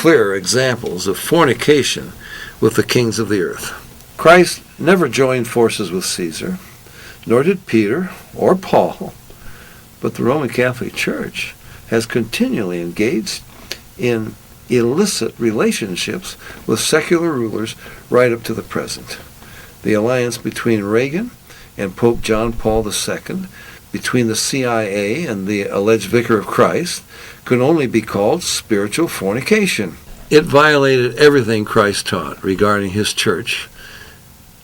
clear examples of fornication with the kings of the earth. Christ never joined forces with Caesar, nor did Peter or Paul, but the Roman Catholic Church has continually engaged in illicit relationships with secular rulers right up to the present. The alliance between Reagan and Pope John Paul II, between the CIA and the alleged Vicar of Christ, could only be called spiritual fornication. It violated everything Christ taught regarding his church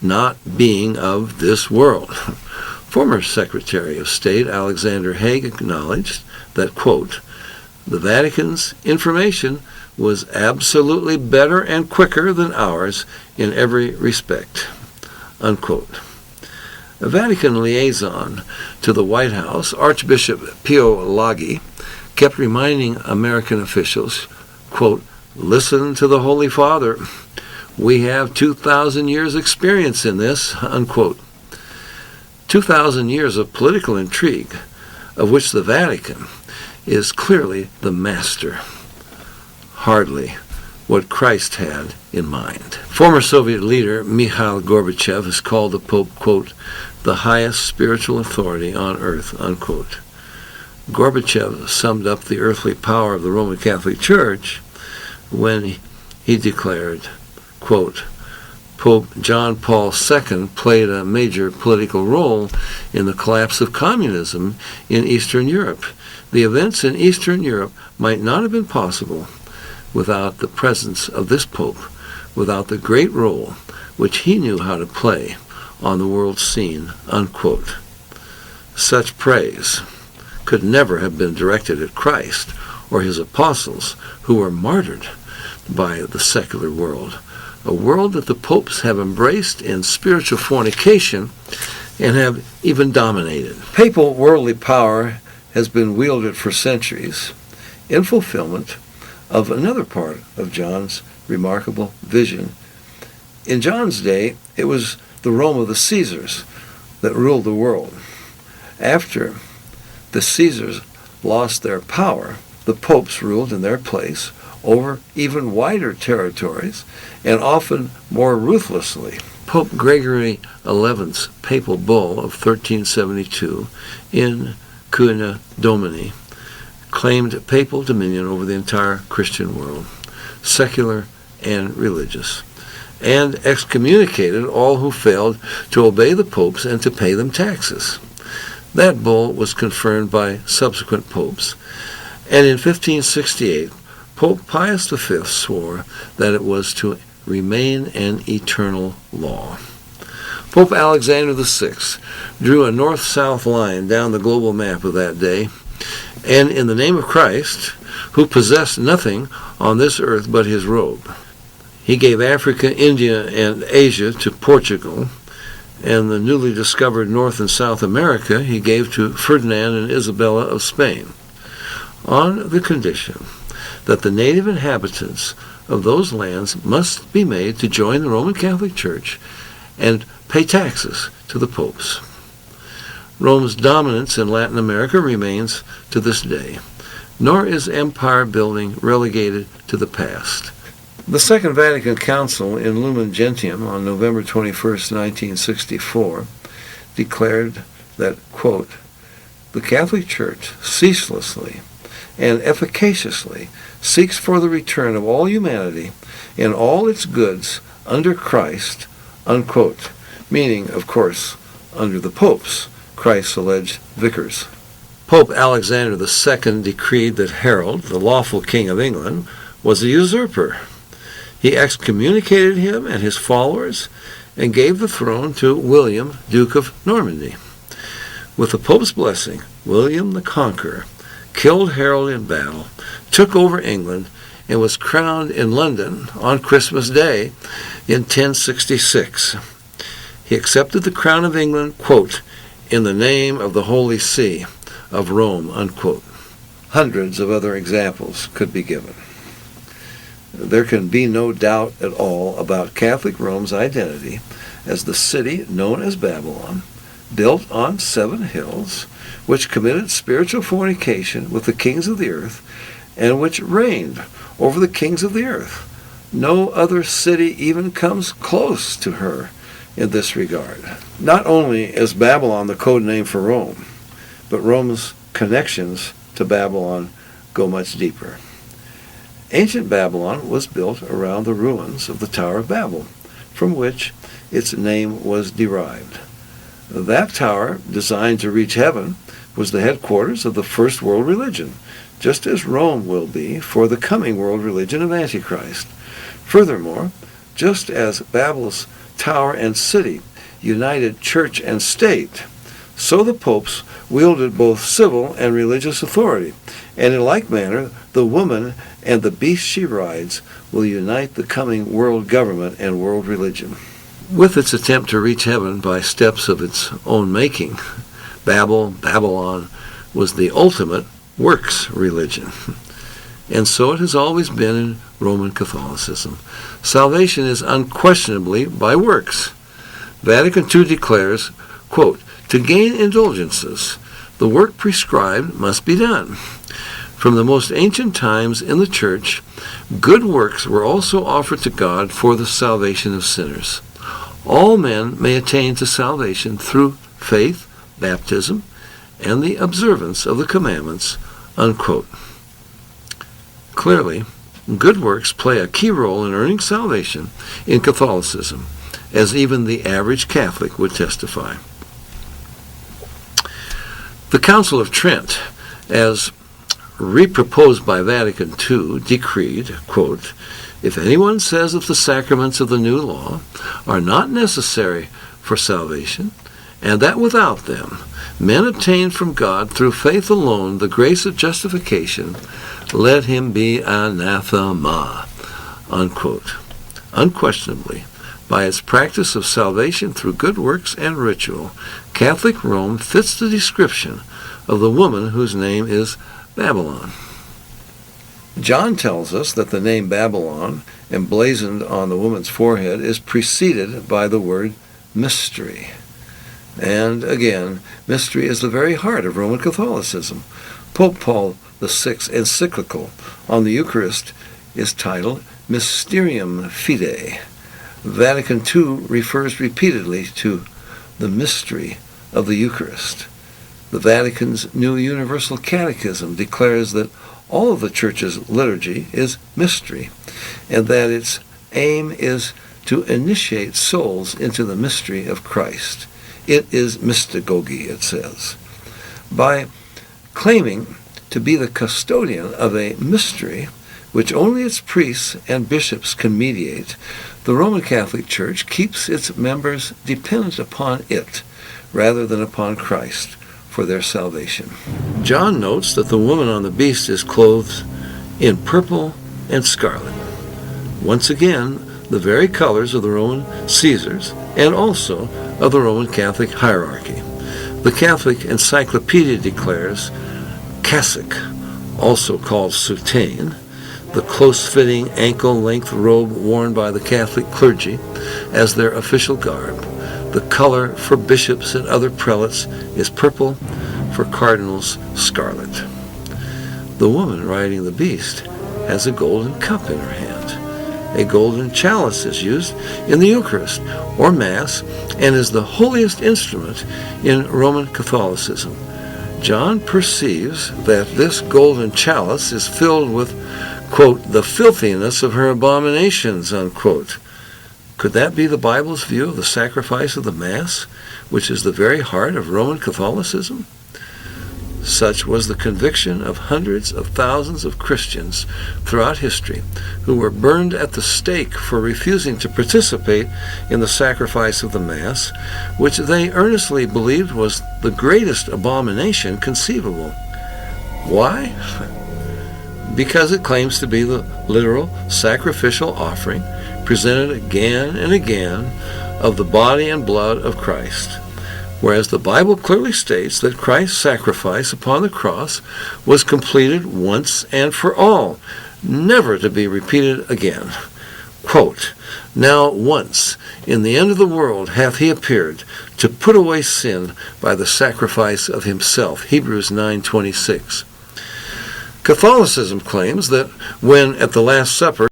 not being of this world. Former Secretary of State Alexander Haig acknowledged that, quote, the Vatican's information was absolutely better and quicker than ours in every respect, unquote. A Vatican liaison to the White House, Archbishop Pio Laghi, kept reminding American officials, quote, listen to the Holy Father. We have 2,000 years experience in this, unquote. 2,000 years of political intrigue, of which the Vatican is clearly the master. Hardly what Christ had in mind. Former Soviet leader Mikhail Gorbachev has called the Pope, quote, the highest spiritual authority on earth, unquote. Gorbachev summed up the earthly power of the Roman Catholic Church when he declared, quote, Pope John Paul II played a major political role in the collapse of communism in Eastern Europe. The events in Eastern Europe might not have been possible without the presence of this Pope, without the great role which he knew how to play on the world scene, unquote. Such praise could never have been directed at Christ or his apostles, who were martyred by the secular world, a world that the popes have embraced in spiritual fornication and have even dominated. Papal worldly power has been wielded for centuries in fulfillment of another part of John's remarkable vision. In John's day, it was the Rome of the Caesars that ruled the world. After the Caesars lost their power, the popes ruled in their place over even wider territories and often more ruthlessly. Pope Gregory XI's papal bull of 1372 in Cuna Domini claimed papal dominion over the entire Christian world, secular and religious, and excommunicated all who failed to obey the popes and to pay them taxes. That bull was confirmed by subsequent popes, and in 1568, Pope Pius V swore that it was to remain an eternal law. Pope Alexander VI drew a north-south line down the global map of that day, and in the name of Christ, who possessed nothing on this earth but his robe, he gave Africa, India, and Asia to Portugal, and the newly discovered North and South America he gave to Ferdinand and Isabella of Spain, on the condition that the native inhabitants of those lands must be made to join the Roman Catholic Church and pay taxes to the popes. Rome's dominance in Latin America remains to this day, nor is empire building relegated to the past. The Second Vatican Council in Lumen Gentium on November 21, 1964, declared that, quote, the Catholic Church ceaselessly and efficaciously seeks for the return of all humanity in all its goods under Christ, unquote, meaning, of course, under the popes, Christ's alleged vicars. Pope Alexander II decreed that Harold, the lawful king of England, was a usurper. He excommunicated him and his followers and gave the throne to William, Duke of Normandy. With the Pope's blessing, William the Conqueror killed Harold in battle, took over England, and was crowned in London on Christmas Day in 1066. He accepted the crown of England, quote, in the name of the Holy See of Rome, unquote. Hundreds of other examples could be given. There can be no doubt at all about Catholic Rome's identity as the city known as Babylon, built on 7 hills, which committed spiritual fornication with the kings of the earth, and which reigned over the kings of the earth. No other city even comes close to her in this regard. Not only is Babylon the code name for Rome, but Rome's connections to Babylon go much deeper. Ancient Babylon was built around the ruins of the Tower of Babel, from which its name was derived. That tower, designed to reach heaven, was the headquarters of the first world religion, just as Rome will be for the coming world religion of Antichrist. Furthermore, just as Babel's tower and city united church and state, so the popes wielded both civil and religious authority, and in like manner the woman and the beast she rides will unite the coming world government and world religion. With its attempt to reach heaven by steps of its own making, Babylon was the ultimate works religion. And so it has always been in Roman Catholicism. Salvation is unquestionably by works. Vatican II declares, quote, "To gain indulgences, the work prescribed must be done." From the most ancient times in the Church, good works were also offered to God for the salvation of sinners. All men may attain to salvation through faith, baptism, and the observance of the commandments, unquote. Clearly, good works play a key role in earning salvation in Catholicism, as even the average Catholic would testify. The Council of Trent, as reproposed by Vatican II, decreed, quote, "If anyone says that the sacraments of the new law are not necessary for salvation, and that without them men obtain from God through faith alone the grace of justification, let him be anathema," unquote. Unquestionably, by its practice of salvation through good works and ritual, Catholic Rome fits the description of the woman whose name is Babylon. John tells us that the name Babylon, emblazoned on the woman's forehead, is preceded by the word mystery. And again, mystery is the very heart of Roman Catholicism. Pope Paul VI encyclical on the Eucharist is titled Mysterium Fidei. Vatican II refers repeatedly to the mystery of the Eucharist. The Vatican's New Universal Catechism declares that all of the Church's liturgy is mystery, and that its aim is to initiate souls into the mystery of Christ. It is mystagogy, it says. By claiming to be the custodian of a mystery which only its priests and bishops can mediate, the Roman Catholic Church keeps its members dependent upon it rather than upon Christ for their salvation. John notes that the woman on the beast is clothed in purple and scarlet. Once again, the very colors of the Roman Caesars and also of the Roman Catholic hierarchy. The Catholic Encyclopedia declares cassock, also called soutane, the close-fitting ankle-length robe worn by the Catholic clergy as their official garb. The color for bishops and other prelates is purple, for cardinals scarlet. The woman riding the beast has a golden cup in her hand. A golden chalice is used in the Eucharist or Mass and is the holiest instrument in Roman Catholicism. John perceives that this golden chalice is filled with, quote, "the filthiness of her abominations," unquote. Could that be the Bible's view of the sacrifice of the Mass, which is the very heart of Roman Catholicism? Such was the conviction of hundreds of thousands of Christians throughout history who were burned at the stake for refusing to participate in the sacrifice of the Mass, which they earnestly believed was the greatest abomination conceivable. Why? Because it claims to be the literal sacrificial offering presented again and again of the body and blood of Christ, whereas the Bible clearly states that Christ's sacrifice upon the cross was completed once and for all, never to be repeated again. Quote, "Now once in the end of the world hath he appeared to put away sin by the sacrifice of himself." Hebrews 9:26. Catholicism claims that when at the Last Supper